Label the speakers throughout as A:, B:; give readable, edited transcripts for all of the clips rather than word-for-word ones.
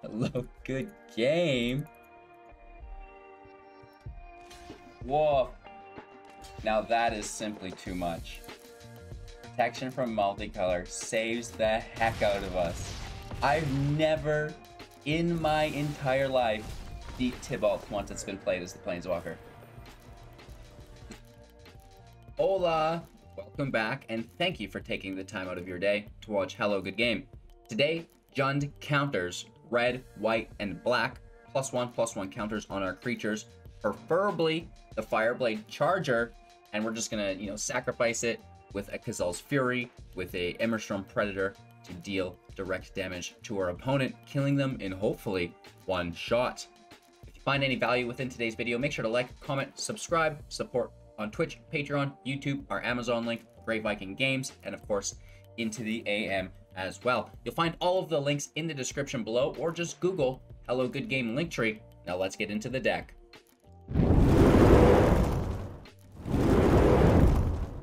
A: Hello, good game. Whoa. Now that is simply too much. Protection from multicolor saves the heck out of us. I've never in my entire life beat Tibalt once it's been played as the Planeswalker. Hola! Welcome back, and thank you for taking the time out of your day to watch Hello Good Game. Today, Jund counters red, white, and black +1/+1 counters on our creatures, preferably the Fireblade Charger, and we're just gonna, sacrifice it with a Kazal's Fury, with a Emberstorm Predator to deal direct damage to our opponent, killing them in hopefully one shot. If you find any value within today's video, make sure to like, comment, subscribe, support on Twitch, Patreon, YouTube, our Amazon link, Great Viking Games, and of course, into the AM as well. You'll find all of the links in the description below, or just Google Hello Good Game Linktree. Now let's get into the deck.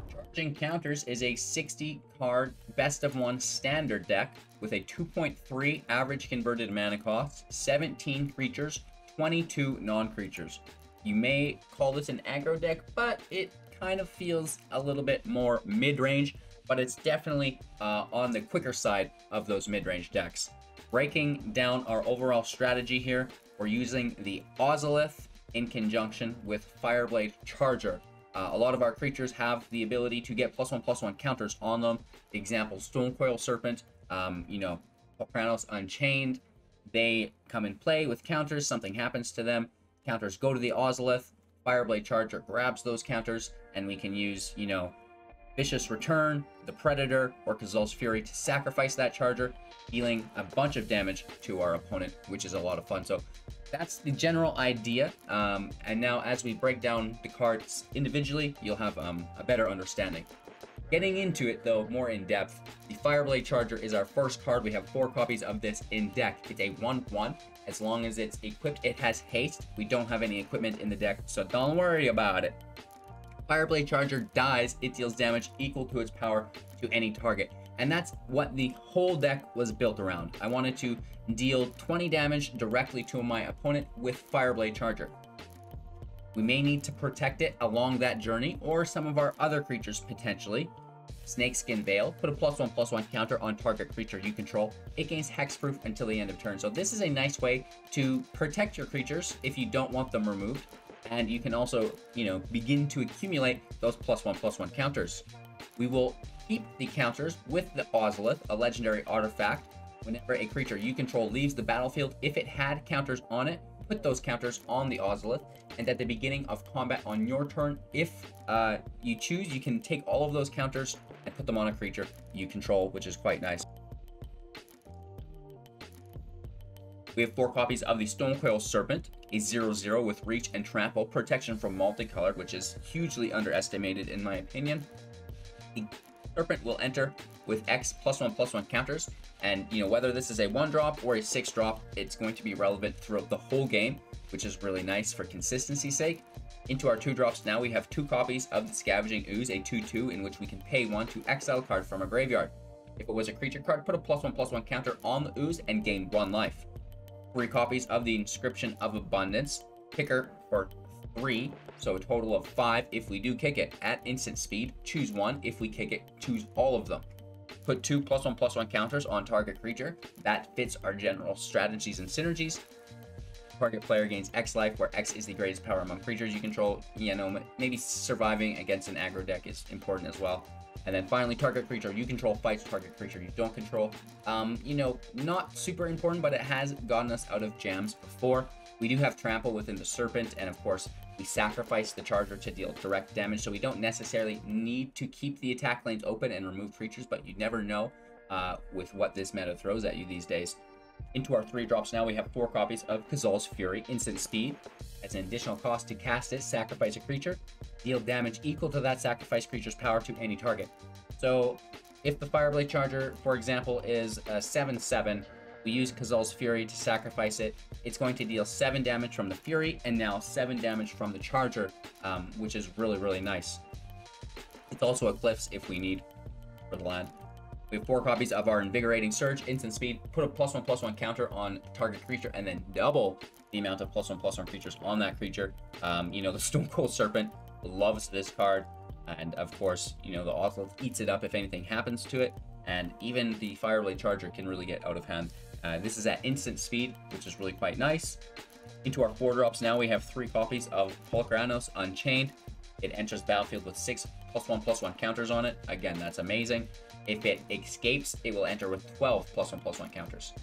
A: Charging Counters is a 60-card best-of-1 standard deck with a 2.3 average converted mana cost, 17 creatures, 22 non-creatures. You may call this an aggro deck, but it kind of feels a little bit more mid-range, but it's definitely on the quicker side of those mid-range decks. Breaking down our overall strategy here, we're using the Ozolith in conjunction with Fireblade Charger. A lot of our creatures have the ability to get +1/+1 counters on them. Example, Stonecoil Serpent, Pokranos Unchained. They come in play with counters, something happens to them. Counters go to the Ozolith, Fireblade Charger grabs those counters, and we can use, Vicious Return, the Predator, or Kazal's Fury to sacrifice that Charger, dealing a bunch of damage to our opponent, which is a lot of fun. So that's the general idea. And now as we break down the cards individually, you'll have a better understanding. Getting into it, though, more in depth, the Fireblade Charger is our first card. We have 4 copies of this in deck. It's a 1/1. As long as it's equipped, it has haste. We don't have any equipment in the deck, so don't worry about it. Fireblade Charger dies, it deals damage equal to its power to any target. And that's what the whole deck was built around. I wanted to deal 20 damage directly to my opponent with Fireblade Charger. We may need to protect it along that journey, or some of our other creatures potentially. Snakeskin Veil, put a +1/+1 counter on target creature you control. It gains hexproof until the end of turn. So this is a nice way to protect your creatures if you don't want them removed. And you can also, begin to accumulate those +1/+1 counters. We will keep the counters with the Ozolith, a legendary artifact. Whenever a creature you control leaves the battlefield, if it had counters on it, put those counters on the Ozolith. And at the beginning of combat on your turn, if you choose, you can take all of those counters and put them on a creature you control, which is quite nice. We have 4 copies of the Stonecoil Serpent, a 0/0 with reach and trample, protection from multicolored, which is hugely underestimated in my opinion. The Serpent will enter with X +1/+1 counters, and whether this is a 1-drop or a 6-drop, it's going to be relevant throughout the whole game, which is really nice for consistency's sake. Into our 2-drops now, we have 2 copies of the Scavenging Ooze, a 2/2, in which we can pay 1 to exile a card from a graveyard. If it was a creature card, put a +1/+1 counter on the Ooze and gain 1 life. 3 copies of the Inscription of Abundance, kicker for 3, so a total of 5 if we do kick it. At instant speed, choose 1. If we kick it, choose all of them. Put 2 +1/+1 counters on target creature. That fits our general strategies and synergies. Target player gains X life, where X is the greatest power among creatures you control. Maybe surviving against an aggro deck is important as well. And then finally, target creature you control fights target creature you don't control. Not super important, but it has gotten us out of jams before. We do have trample within the Serpent, and of course, we sacrifice the Charger to deal direct damage, so we don't necessarily need to keep the attack lanes open and remove creatures, but you never know with what this meta throws at you these days. Into our 3-drops now, we have 4 copies of Kazal's Fury, instant speed. As an additional cost to cast it, sacrifice a creature, deal damage equal to that sacrificed creature's power to any target. So if the Fireblade Charger, for example, is a 7/7, we use Kazal's Fury to sacrifice it. It's going to deal 7 damage from the Fury, and now 7 damage from the Charger, which is really, really nice. It's also a Glyphs if we need for the land. We have 4 copies of our Invigorating Surge, instant speed, put a +1/+1 counter on target creature, and then double the amount of +1/+1 creatures on that creature. You know, the Stone Cold Serpent loves this card, and of course, you know, the Ocelot eats it up if anything happens to it, and even the Fireblade Charger can really get out of hand. This is at instant speed, which is really quite nice. Into our 4 drops now, we have 3 copies of Pulchranos Unchained. It enters battlefield with 6 +1/+1 counters on it. Again, that's amazing. If it escapes, it will enter with 12 +1/+1 counters.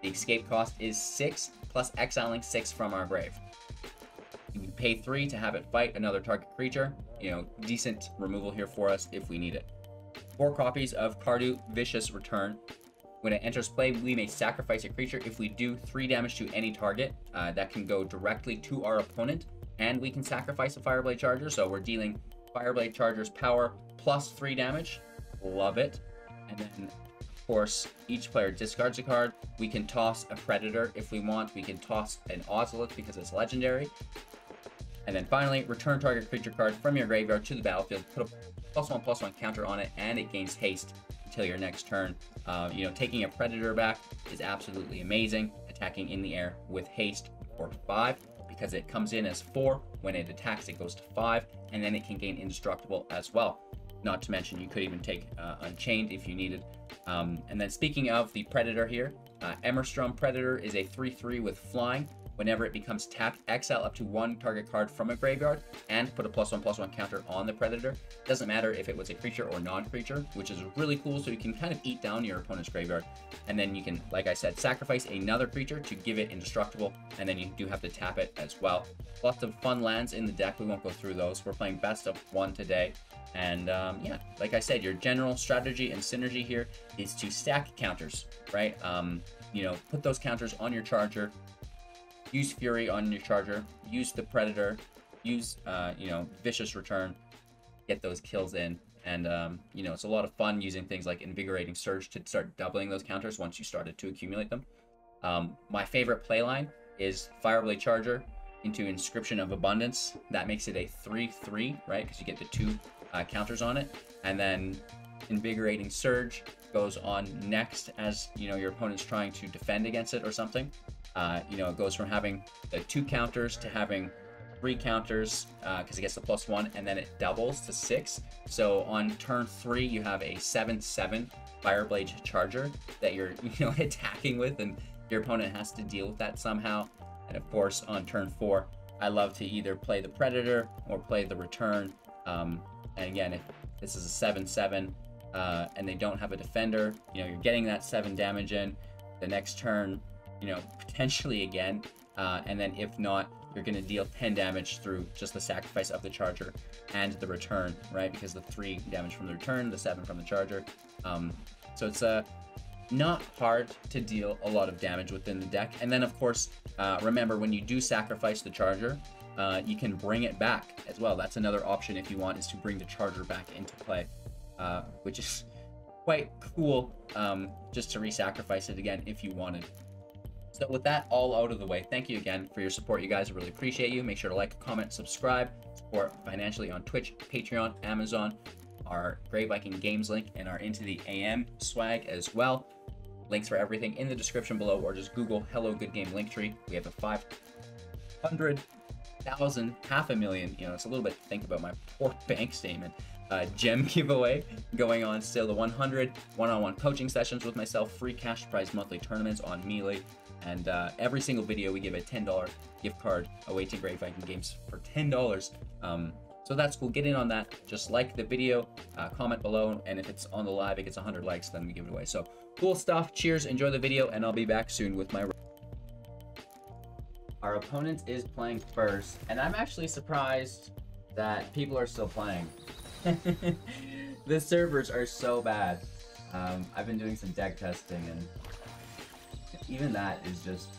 A: The escape cost is 6 plus exiling 6 from our grave. You can pay 3 to have it fight another target creature. You know, decent removal here for us if we need it. 4 copies of Cardu Vicious Return. When it enters play, we may sacrifice a creature. If we do 3 damage to any target, that can go directly to our opponent, and we can sacrifice a Fireblade Charger. So we're dealing Fireblade Charger's power plus 3 damage. Love it. And then, of course, each player discards a card. We can toss a Predator if we want. We can toss an Ocelot because it's legendary. And then finally, return target creature card from your graveyard to the battlefield. Put a +1/+1 counter on it, and it gains haste until your next turn. You know, taking a Predator back is absolutely amazing. Attacking in the air with haste for 5, because it comes in as 4. When it attacks, it goes to 5, and then it can gain indestructible as well. Not to mention, you could even take Unchained if you needed. And then speaking of the Predator here, Emmerstrom Predator is a 3/3 with flying. Whenever it becomes tapped, exile up to 1 target card from a graveyard and put a +1/+1 counter on the Predator. Doesn't matter if it was a creature or non-creature, which is really cool, so you can kind of eat down your opponent's graveyard. And then you can, like I said, sacrifice another creature to give it indestructible, and then you do have to tap it as well. Lots of fun lands in the deck. We won't go through those. We're playing best of 1 today. And yeah, like I said, your general strategy and synergy here is to stack counters, right? You know, put those counters on your Charger, use Fury on your Charger, use the Predator, use, you know, Vicious Return, get those kills in. And, you know, it's a lot of fun using things like Invigorating Surge to start doubling those counters once you started to accumulate them. My favorite playline is Fireblade Charger into Inscription of Abundance. That makes it a 3/3, right? Because you get the 2 counters on it. And then Invigorating Surge goes on next as, you know, your opponent's trying to defend against it or something. You know, it goes from having the 2 counters to having 3 counters because it gets the +1, and then it doubles to 6. So on turn 3, you have a 7/7 Fireblade Charger that you're, you know, attacking with, and your opponent has to deal with that somehow. And of course, on turn 4, I love to either play the Predator or play the Return. And again, if this is a 7/7 and they don't have a defender, you know, you're getting that 7 damage in. The next turn, you know, potentially again, and then if not, you're going to deal 10 damage through just the sacrifice of the Charger and the Return, right? Because the 3 damage from the Return, the 7 from the Charger. So it's not hard to deal a lot of damage within the deck. And then, of course, remember, when you do sacrifice the Charger, you can bring it back as well. That's another option if you want, is to bring the Charger back into play, which is quite cool, just to re-sacrifice it again if you wanted. So with that all out of the way, thank you again for your support, you guys. I really appreciate you. Make sure to like, comment, subscribe, support financially on Twitch, Patreon, Amazon, our Grey Viking Games link, and our Into the AM swag as well. Links for everything in the description below, or just Google Hello Good Game Linktree. We have a 500,000, 500,000, you know, it's a little bit to think about my poor bank statement, gem giveaway going on still. The 100 one-on-one coaching sessions with myself, free cash prize monthly tournaments on Melee, and every single video we give a $10 gift card away to Grey Viking Games for $10. So that's cool. Get in on that. Just like the video, comment below, and if it's on the live, it gets 100 likes, then we give it away. So cool stuff. Cheers. Enjoy the video, and I'll be back soon with my... Our opponent is playing first, and I'm actually surprised that people are still playing. The servers are so bad. I've been doing some deck testing, and even that is just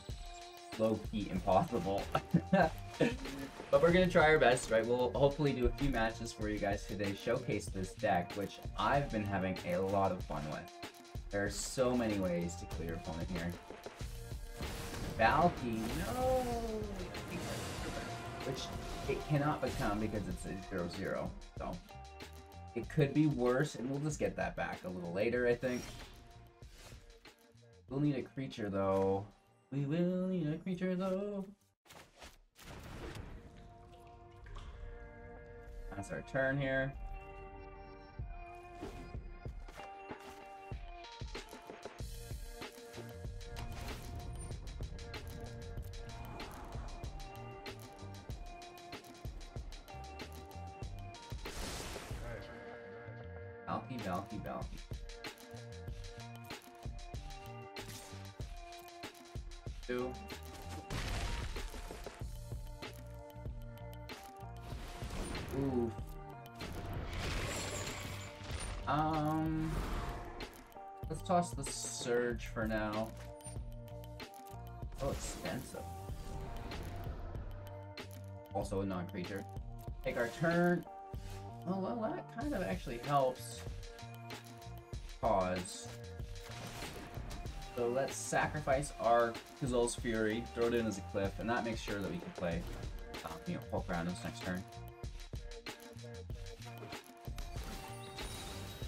A: low-key impossible. But we're gonna try our best, right? We'll hopefully do a few matches for you guys today, showcase this deck, which I've been having a lot of fun with. There are so many ways to clear opponent here. Valky, no! Which it cannot become because it's a 0/0, so It could be worse, and we'll just get that back a little later, I think. We'll need a creature, though. We will need a creature, though. That's our turn here. Valky. Two. Ooh. Let's toss the Surge for now. Oh, expensive. Also a non-creature. Take our turn. Oh, well, that kind of actually helps. Pause. So let's sacrifice our Kazul's Fury, throw it in as a cliff, and that makes sure that we can play, Hulk Randos next turn.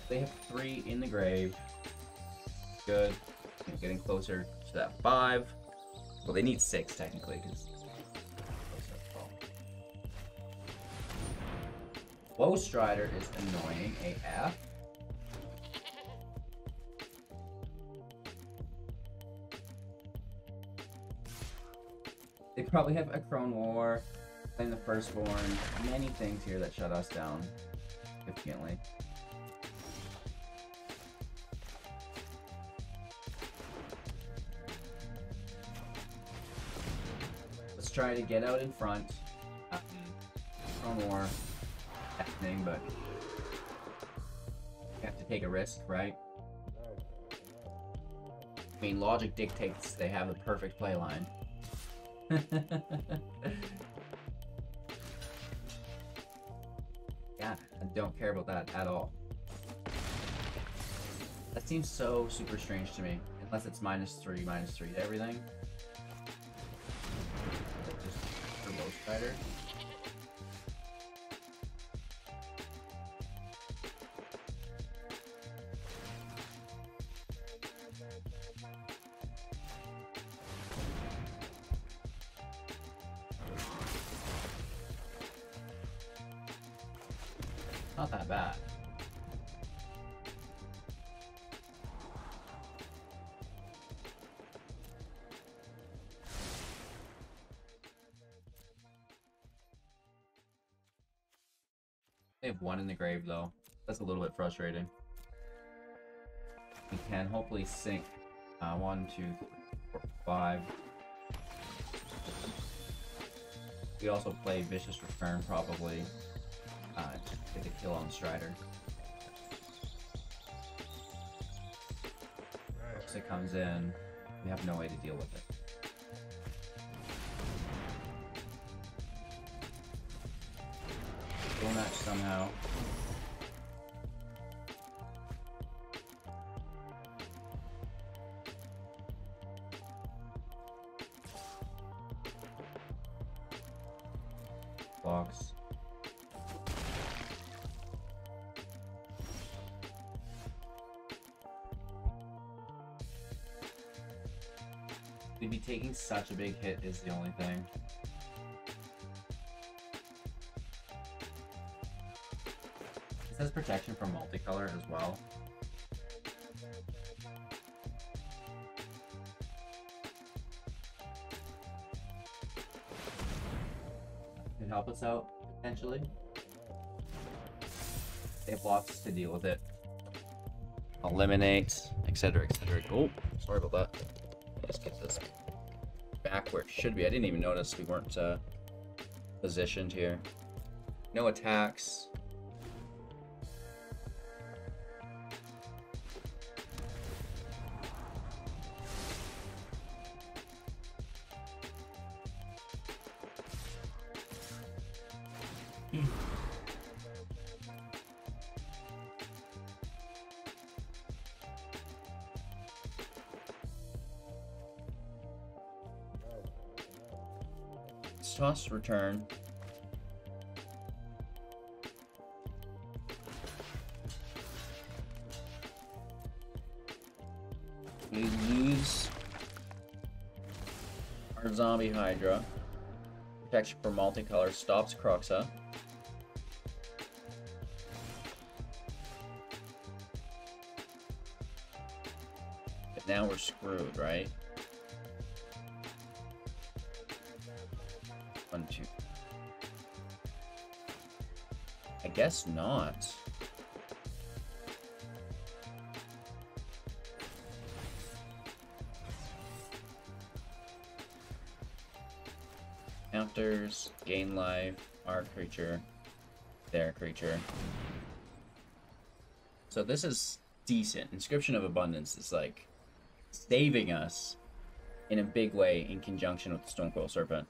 A: They have 3 in the grave. Good. Getting closer to that 5. Well, they need 6 technically, because Woe Strider is annoying AF. They probably have a Crone War, playing the Firstborn, many things here that shut us down significantly. Let's try to get out in front. Crone War happening, but you have to take a risk, right? I mean, logic dictates they have the perfect play line. Yeah, I don't care about that at all. That seems so super strange to me. Unless it's -3 to everything. Just for Woe Strider. Not that bad. They have 1 in the grave, though. That's a little bit frustrating. We can hopefully sink 1, 2, 3, 4, 5. We also play Vicious Return, probably. Get the kill on Strider. Once it comes in, we have no way to deal with it. Dual match somehow. Blocks. We'd be taking such a big hit is the only thing. It says protection from multicolor as well. Could help us out, potentially. They have lots to deal with it. Eliminate, etc., etc. Oh, sorry about that. Let's get this back where it should be. I didn't even notice we weren't positioned here. No attacks. Toss return. Our zombie Hydra. Protection for multicolor stops Croxa. But now we're screwed, right? 1, 2. I guess not. Counters, gain life, our creature, their creature. So this is decent. Inscription of Abundance is like saving us in a big way in conjunction with the Stonecoil Serpent.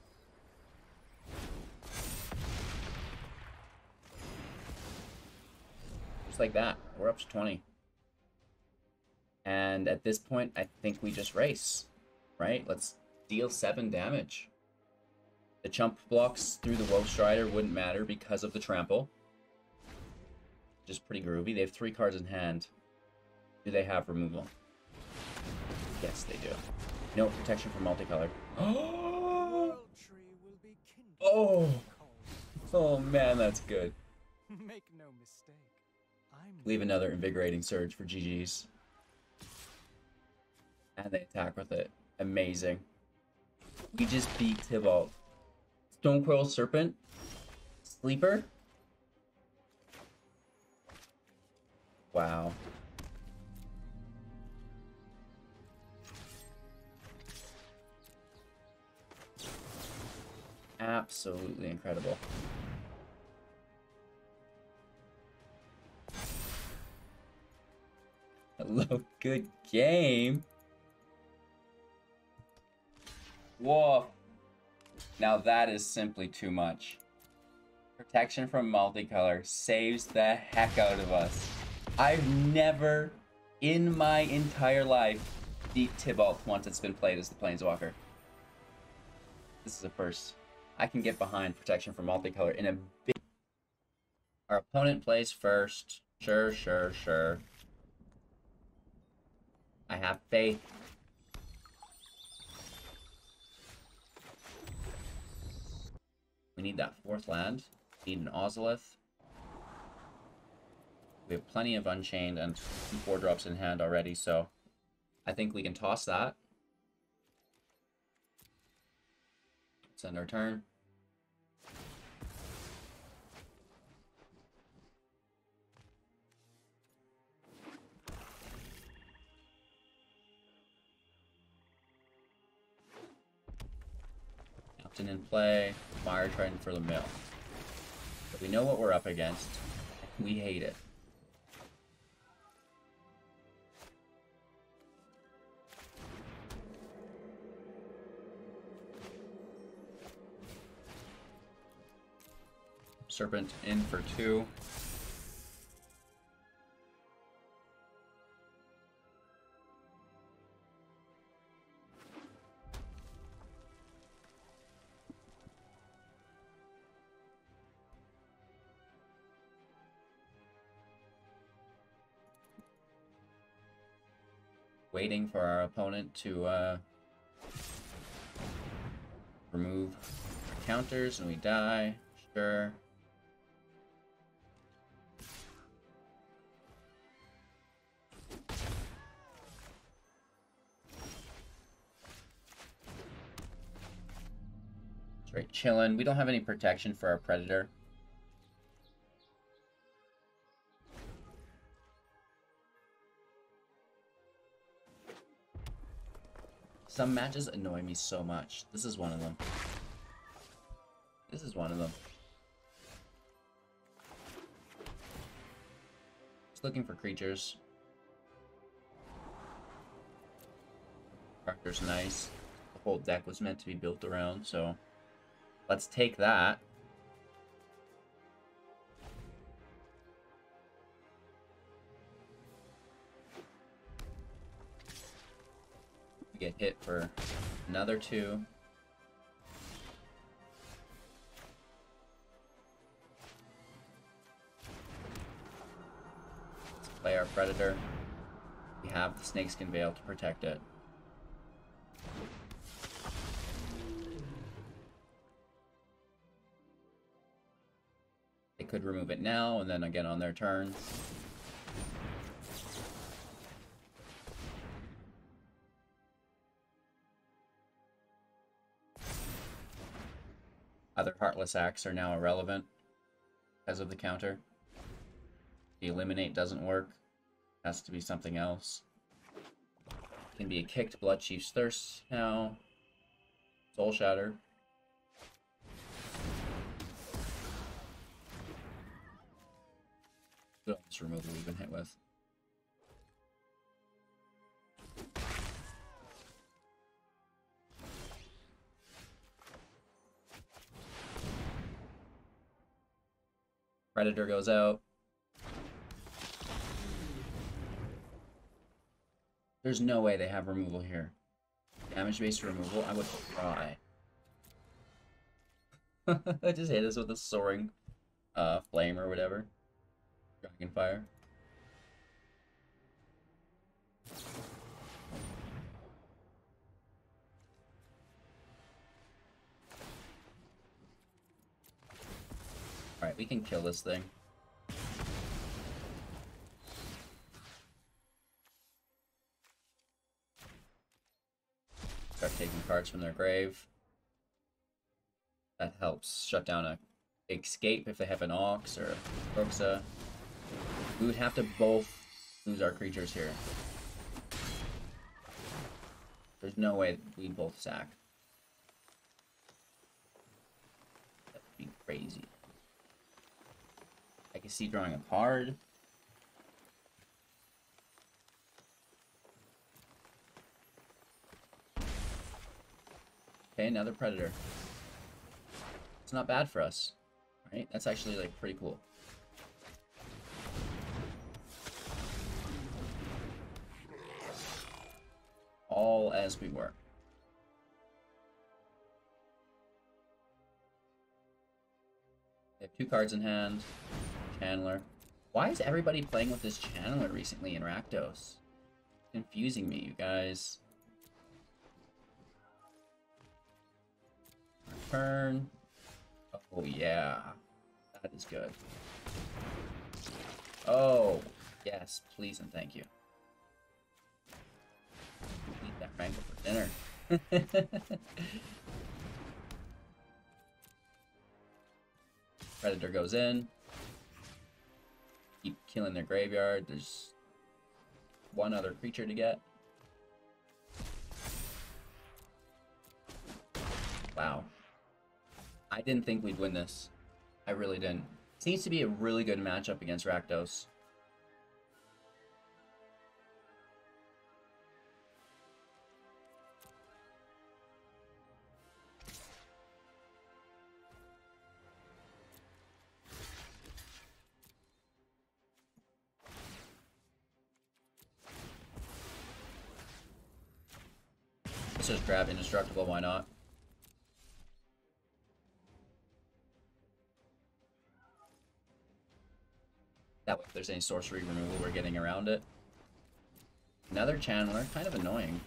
A: Just like that, we're up to 20. And at this point, I think we just race, right? Let's deal 7 damage. The chump blocks through the Woe Strider wouldn't matter because of the trample. Just pretty groovy. They have 3 cards in hand. Do they have removal? Yes, they do. No protection from multicolor. Oh! Oh man, that's good.
B: Make no mistake.
A: Leave another Invigorating Surge for GG's. And they attack with it. Amazing. We just beat Tibalt. Stonecoil Serpent. Sleeper. Wow. Absolutely incredible. Hello, good game. Whoa. Now that is simply too much. Protection from multicolor saves the heck out of us. I've never, in my entire life, beat Tibalt once it's been played as the Planeswalker. This is a first. I can get behind protection from multicolor in a big... Our opponent plays first. Sure, sure, sure. I have faith. We need that 4th land. We need an Ozolith. We have plenty of Unchained and 4-drops in hand already, so I think we can toss that. Let's end our turn. Captain in play, Fire Trident for the mill. But we know what we're up against. We hate it. Serpent in for 2. Waiting for our opponent to remove counters and we die. Sure. Right, chillin'. We don't have any protection for our Predator. Some matches annoy me so much. This is one of them. This is one of them. Just looking for creatures. Character's nice. The whole deck was meant to be built around, so let's take that. We get hit for another 2. Let's play our Predator. We have the Snakeskin Veil to protect it. could remove it now, and then again on their turn. Other Heartless Acts are now irrelevant because of the counter. The Eliminate doesn't work. Has to be something else. Can be a kicked Bloodchief's Thirst now. Soul Shatter. What else removal we've been hit with? Predator goes out. There's no way they have removal here. Damage-based removal? I would cry. I just hate this with a soaring flame or whatever. Dragonfire. Alright, we can kill this thing. Start taking cards from their grave. That helps shut down a escape if they have an Ox or a Kroxa. We would have to both lose our creatures here. There's no way we both sack. That would be crazy. I can see drawing a card. Okay, another Predator. It's not bad for us, right? That's actually, like, pretty cool. All as we were. They have 2 cards in hand. Channeler. Why is everybody playing with this Channeler recently in Rakdos? Confusing me, you guys. Turn. Oh, yeah. That is good. Oh, yes, please and thank you. Eat that Rankle for dinner. Predator goes in. Keep killing their graveyard. There's one other creature to get. Wow. I didn't think we'd win this. I really didn't. Seems to be a really good matchup against Rakdos. Let's just grab Indestructible, why not? That way, if there's any sorcery removal, we're getting around it. Another Channeler, kind of annoying.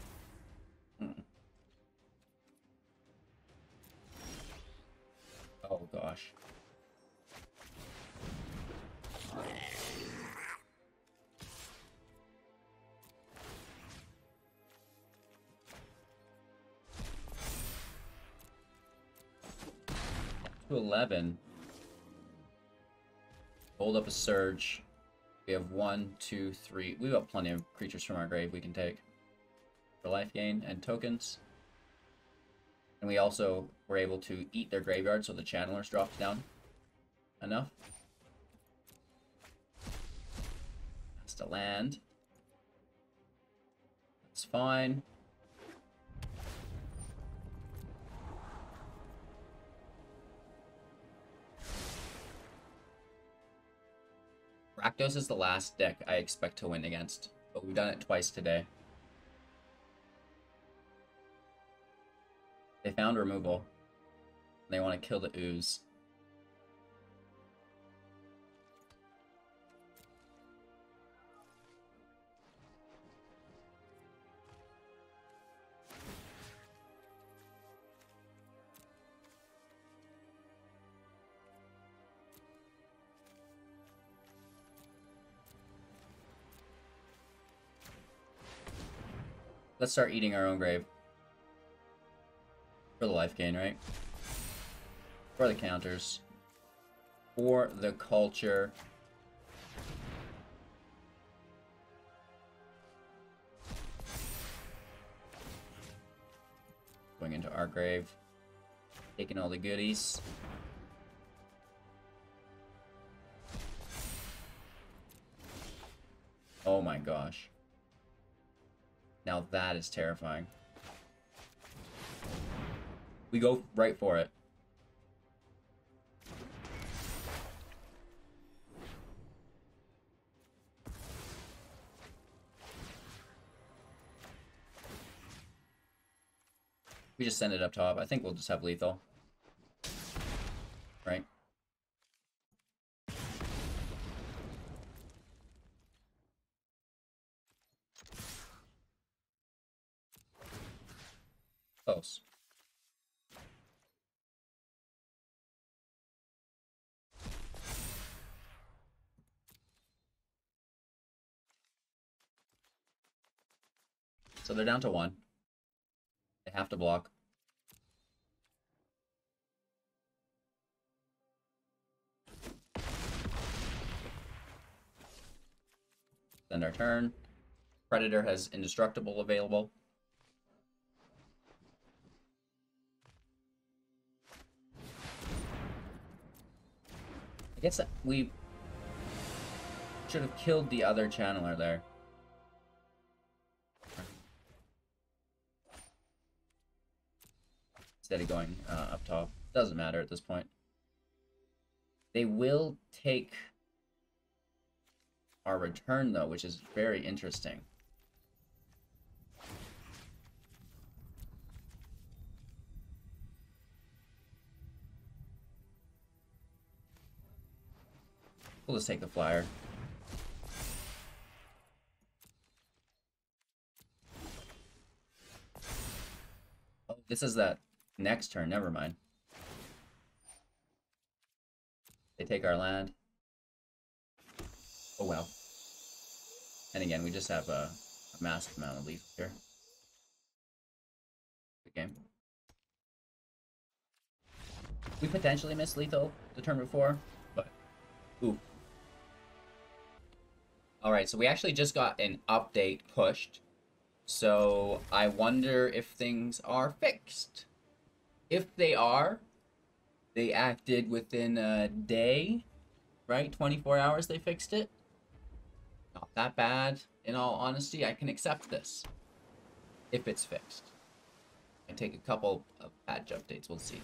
A: Oh gosh. To 11. Hold up a Surge. We have 1, 2, 3. We've got plenty of creatures from our grave we can take for life gain and tokens. And we also were able to eat their graveyard, so the Channelers dropped down enough. Has to land. That's fine. Rakdos is the last deck I expect to win against, but we've done it twice today. They found removal. They want to kill the Ooze. Let's start eating our own grave. For the life gain, right? For the counters. For the culture. Going into our grave. Taking all the goodies. Oh my gosh. Now that is terrifying. We go right for it. We just send it up top. I think we'll just have lethal. Right? Close. So they're down to 1. They have to block. End our turn. Predator has Indestructible available. I guess that we should have killed the other channeler there. Instead of going up top. Doesn't matter at this point. They will take our return, though, which is very interesting. We'll just take the flyer. Oh, this is that next turn. Never mind. They take our land. Oh, well. And again, we just have a massive amount of lethal here. Good game. We potentially missed lethal the turn before, but ooh. Alright, so we actually just got an update pushed. So I wonder if things are fixed. If they are, they acted within a day, right? 24 hours they fixed it. Not that bad. In all honesty, I can accept this. If it's fixed. I take a couple of patch updates, we'll see.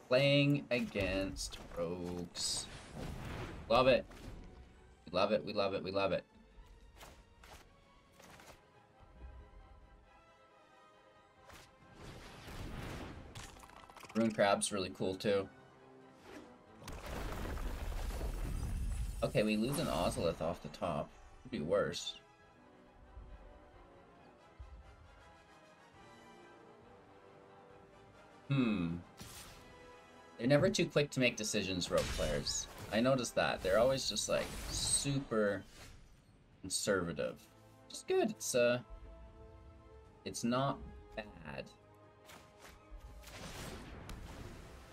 A: Playing against rogues. Love it. We love it, we love it, we love it. Rune Crab's really cool too. Okay, we lose an Ozolith off the top. Could be worse. They're never too quick to make decisions, rogue players. I noticed that. They're always just like super conservative. Which is good. It's not bad.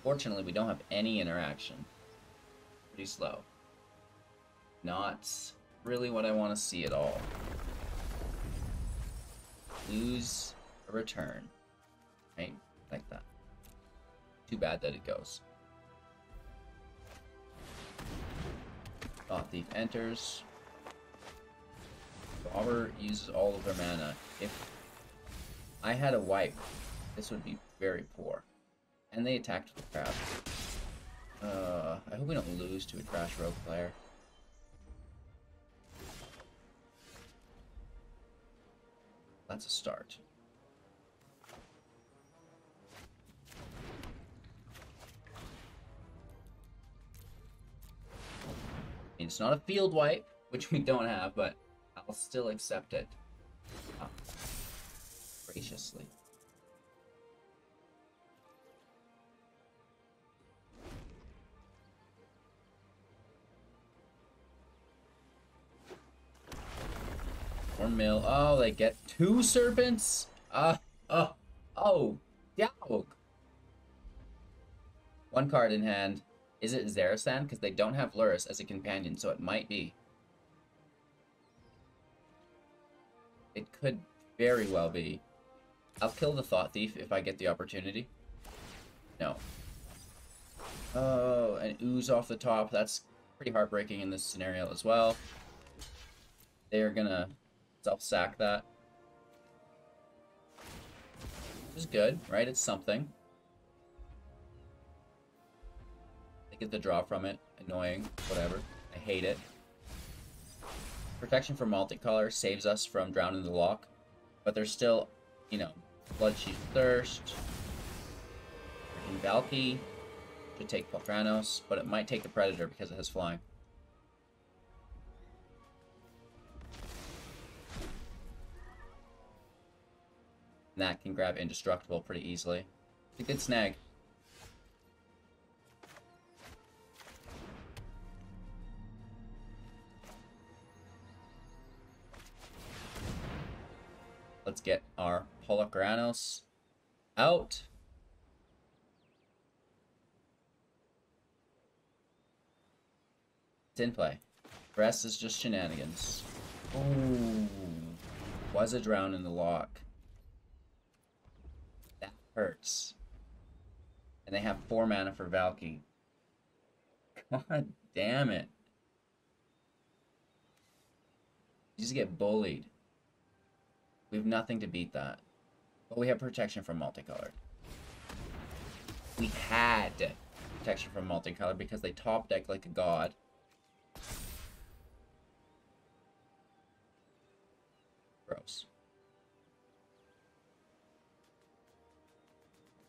A: Fortunately, we don't have any interaction. Pretty slow. Not really what I want to see at all. Lose a return. Right? Like that. Too bad that it goes. Thought Thief enters. Robber uses all of their mana. If I had a wipe, this would be very poor. And they attacked with the crab. I hope we don't lose to a trash rogue player. That's a start. It's not a field wipe, which we don't have, but I'll still accept it. Graciously. mill. Oh, they get 2 serpents? Oh, Dialog. 1 card in hand. Is it Zarasan? Because they don't have Lurrus as a companion, so it might be. It could very well be. I'll kill the Thought Thief if I get the opportunity. No. Oh, an ooze off the top. That's pretty heartbreaking in this scenario as well. They're gonna self-sack that. Which is good, right? It's something. They get the draw from it. Annoying. Whatever. I hate it. Protection from Multicolor saves us from drowning the lock. But there's still, you know, Bloodchief Thirst. And Valky should take Pokranos, but it might take the Predator because it has flying. And that can grab Indestructible pretty easily. It's a good snag. Let's get our Polukranos out. It's in play. The rest is just shenanigans. Ooh. Was a drown in the lock. That hurts. And they have 4 mana for Valky. God damn it. You just get bullied. We have nothing to beat that. But we have protection from Multicolor. We had protection from Multicolor because they top deck like a god. Gross.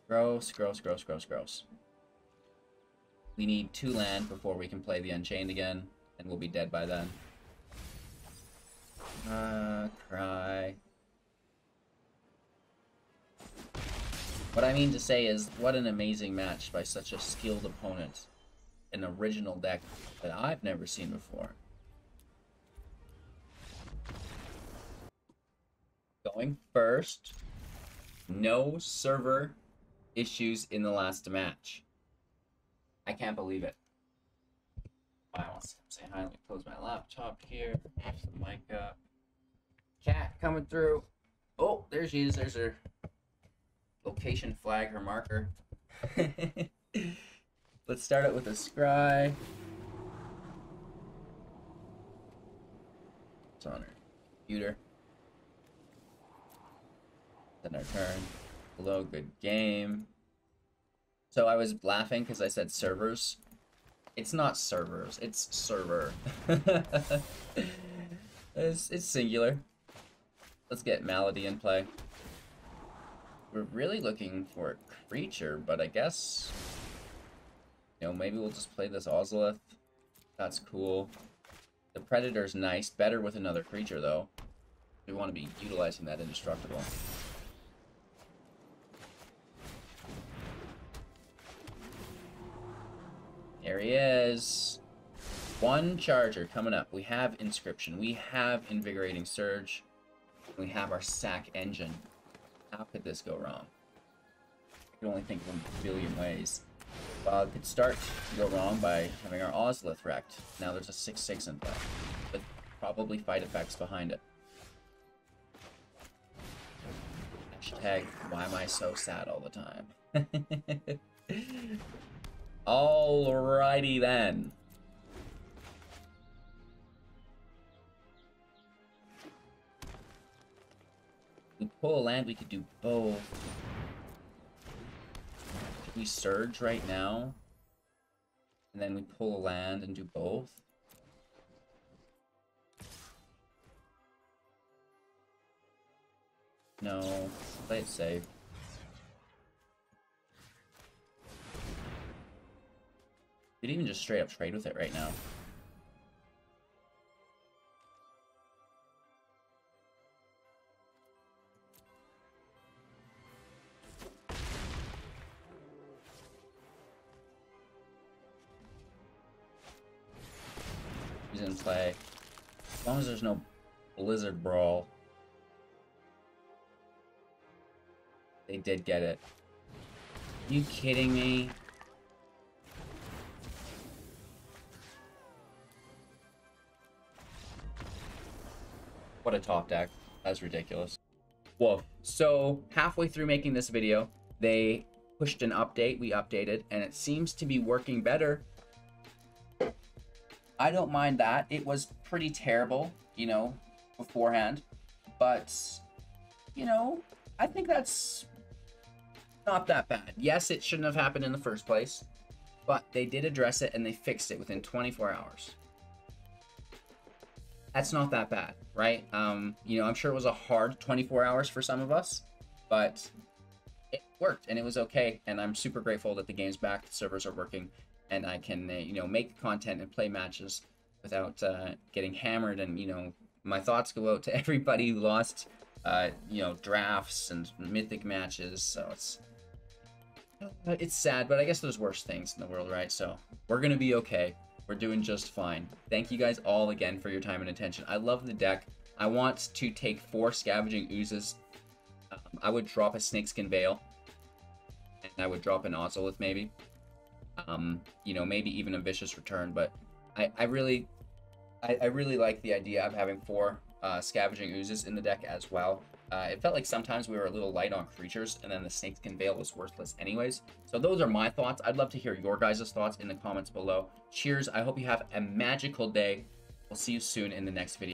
A: Gross, gross, gross, gross, gross. We need 2 land before we can play the Unchained again, and we'll be dead by then. Cry. What I mean to say is, what an amazing match by such a skilled opponent. An original deck that I've never seen before. Going first. No server issues in the last match. I can't believe it. I want to say hi. Let me close my laptop here. Have the mic up. Cat coming through. Oh, there she is. There's her location flag, her marker. Let's start it with a scry. It's on her computer. Then our turn. Hello, good game. So I was laughing because I said servers. It's not servers, it's server. It's singular. Let's get Malady in play. We're really looking for a creature, but I guess, you know, maybe we'll just play this Ozolith. That's cool. The Predator's nice. Better with another creature, though. We want to be utilizing that Indestructible. There he is. 1 charger coming up. We have Inscription. We have Invigorating Surge. We have our Sack Engine. How could this go wrong? I can only think of a billion ways. Well, it could start to go wrong by having our Ozolith wrecked. Now there's a 6/6 in play, with probably fight effects behind it. Hashtag, why am I so sad all the time? Alrighty then. We pull a land, we could do both. Should we surge right now? And then we pull a land and do both? No, play it safe. You could even just straight up trade with it right now. He's in play. As long as there's no Blizzard Brawl. They did get it. Are you kidding me? What a top deck. That's ridiculous. Whoa. So halfway through making this video, they pushed an update. We updated, and it seems to be working better. I don't mind that. It was pretty terrible, you know, beforehand. But, you know, I think that's not that bad. Yes, it shouldn't have happened in the first place, but they did address it and they fixed it within 24 hours. That's not that bad, right? You know, I'm sure it was a hard 24 hours for some of us, but it worked and it was okay. And I'm super grateful that the game's back, the servers are working, and I can, you know, make content and play matches without getting hammered. And, you know, my thoughts go out to everybody who lost, you know, drafts and mythic matches. So it's sad, but I guess there's worse things in the world, right? So we're going to be okay. We're doing just fine. Thank you guys all again for your time and attention. I love the deck. I want to take 4 Scavenging Oozes. I would drop a Snakeskin Veil. And I would drop an Ozolith maybe. You know, maybe even a Vicious Return. But I really like the idea of having 4 Scavenging Oozes in the deck as well. It felt like sometimes we were a little light on creatures, and then the Snakeskin Veil was worthless anyways. So those are my thoughts. I'd love to hear your guys' thoughts in the comments below. Cheers. I hope you have a magical day. We'll see you soon in the next video.